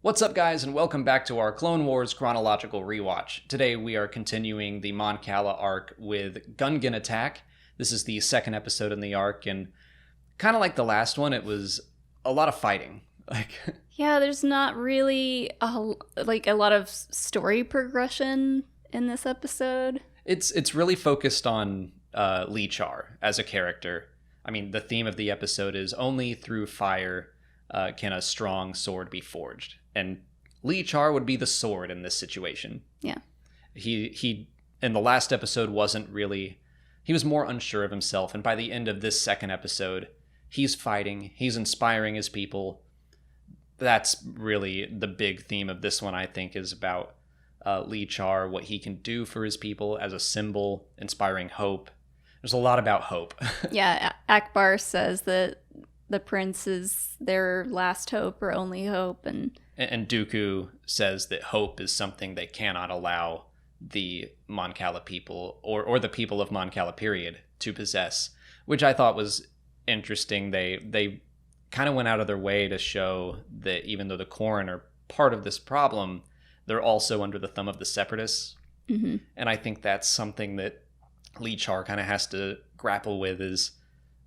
What's up, guys, and welcome back to our Clone Wars Chronological Rewatch. Today we are continuing the Mon Cala arc with Gungan Attack. This is the second episode in the arc, and kind of like the last one, it was a lot of fighting. Yeah, there's not really a lot of story progression in this episode. It's really focused on Lee-Char as a character. I mean, the theme of the episode is only through fire can a strong sword be forged. And Lee-Char would be the sword in this situation. Yeah. He in the last episode he was more unsure of himself, and by the end of this second episode, he's fighting, he's inspiring his people. That's really the big theme of this one, I think, is about Lee-Char, what he can do for his people as a symbol, inspiring hope. There's a lot about hope. Yeah, Akbar says that the prince is their last hope or only hope, and Dooku says that hope is something they cannot allow the Mon Cala people, or the people of Mon Cala period, to possess, which I thought was interesting. They kind of went out of their way to show that even though the Corran are part of this problem, they're also under the thumb of the Separatists. Mm-hmm. And I think that's something that Lee-Char kind of has to grapple with, is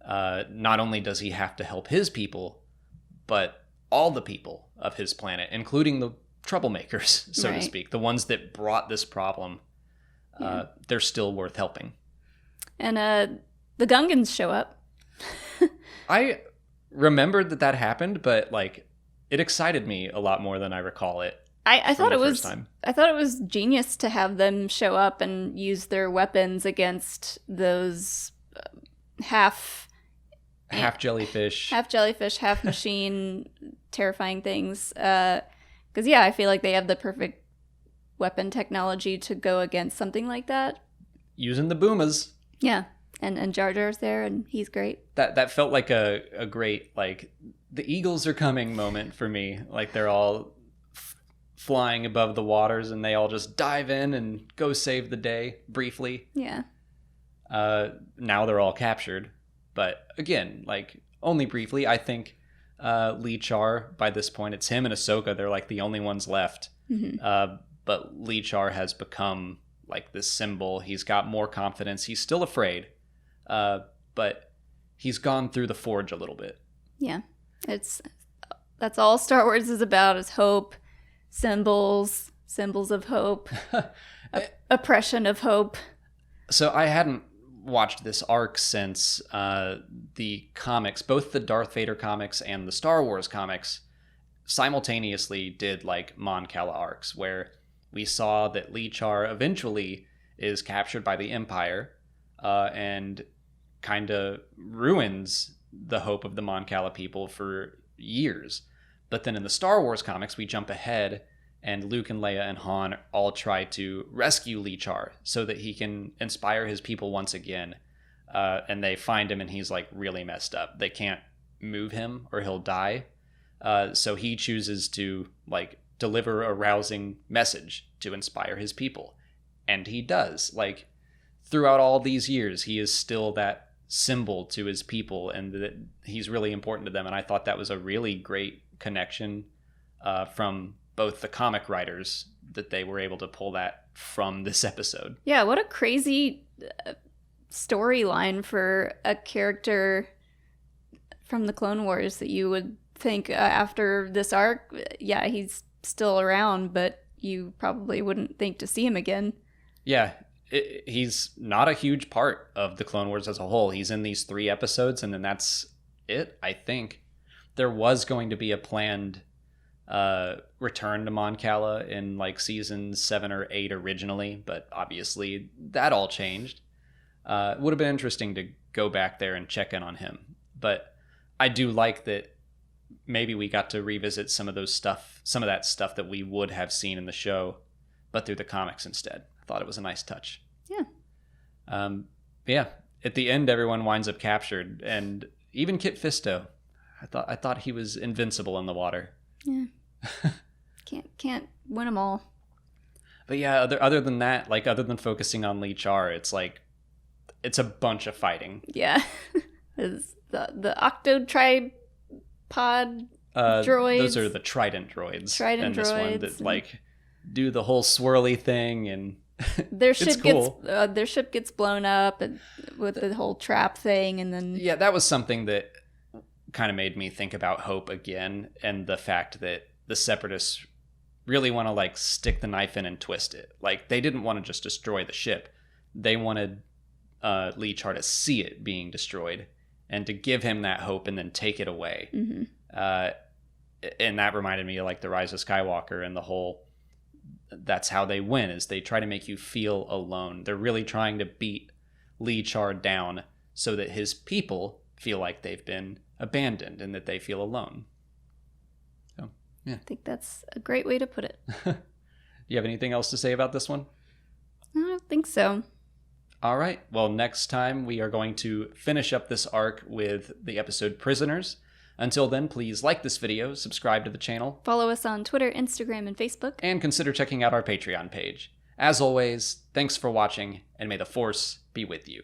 not only does he have to help his people, but all the people of his planet, including the troublemakers, so to speak, the ones that brought this problem, they're still worth helping. And the Gungans show up. I remembered that happened, but it excited me a lot more than I recall it. I thought it was genius to have them show up and use their weapons against those half jellyfish, half machine, terrifying things. Because I feel like they have the perfect weapon technology to go against something like that. Using the boomas. Yeah, and Jar Jar's there, and he's great. That felt like a great, the Eagles are coming moment for me. They're all flying above the waters, and they all just dive in and go save the day briefly. Yeah. Now they're all captured, but again, only briefly. I think Lee-Char, by this point, it's him and Ahsoka. They're the only ones left. Mm-hmm. But Lee-Char has become this symbol. He's got more confidence. He's still afraid, but he's gone through the forge a little bit. Yeah, that's all Star Wars is about, is hope, symbols of hope, oppression of hope. So I hadn't watched this arc since the comics, both the Darth Vader comics and the Star Wars comics, simultaneously did Mon Cala arcs, where we saw that Lee-Char eventually is captured by the Empire and kind of ruins the hope of the Mon Cala people for years. But then in the Star Wars comics, we jump ahead, and Luke and Leia and Han all try to rescue Lee-Char so that he can inspire his people once again. And they find him, and he's really messed up. They can't move him or he'll die. So he chooses to deliver a rousing message to inspire his people. And he does. Throughout all these years, he is still that symbol to his people, and that he's really important to them. And I thought that was a really great connection from both the comic writers, that they were able to pull that from this episode. Yeah, what a crazy storyline for a character from the Clone Wars, that you would think after this arc, he's still around, but you probably wouldn't think to see him again. Yeah, he's not a huge part of the Clone Wars as a whole. He's in these 3 episodes, and then that's it, I think. There was going to be a planned return to Mon Cala in seasons 7 or 8 originally, but obviously that all changed. It would have been interesting to go back there and check in on him, but I do like that maybe we got to revisit some of that stuff that we would have seen in the show, but through the comics instead. I thought it was a nice touch. Yeah. At the end, everyone winds up captured, and even Kit Fisto. I thought he was invincible in the water. Yeah. Can't win them all. But yeah, other than that, other than focusing on Lee-Char, it's it's a bunch of fighting. Yeah. The Octo Tripod Droids. Those are the Trident droids. Trident and this one droids that and- like do the whole swirly thing, and Their it's ship cool. gets their ship gets blown up with the whole trap thing, and then Yeah, that was something that kind of made me think about Hope again, and the fact that the Separatists really want to like stick the knife in and twist it. Like they didn't want to just destroy the ship; they wanted Lee-Char to see it being destroyed and to give him that hope and then take it away. Mhm. And that reminded me of like the Rise of Skywalker and the whole. That's how they win, is they try to make you feel alone. They're really trying to beat Lee-Char down so that his people feel like they've been abandoned and that they feel alone. So, yeah. I think that's a great way to put it. Do you have anything else to say about this one? I don't think so. All right. Well, next time we are going to finish up this arc with the episode Prisoners. Until then, please like this video, subscribe to the channel, Follow us on Twitter, Instagram, and Facebook. and consider checking out our Patreon page. As always, thanks for watching, and may the Force be with you.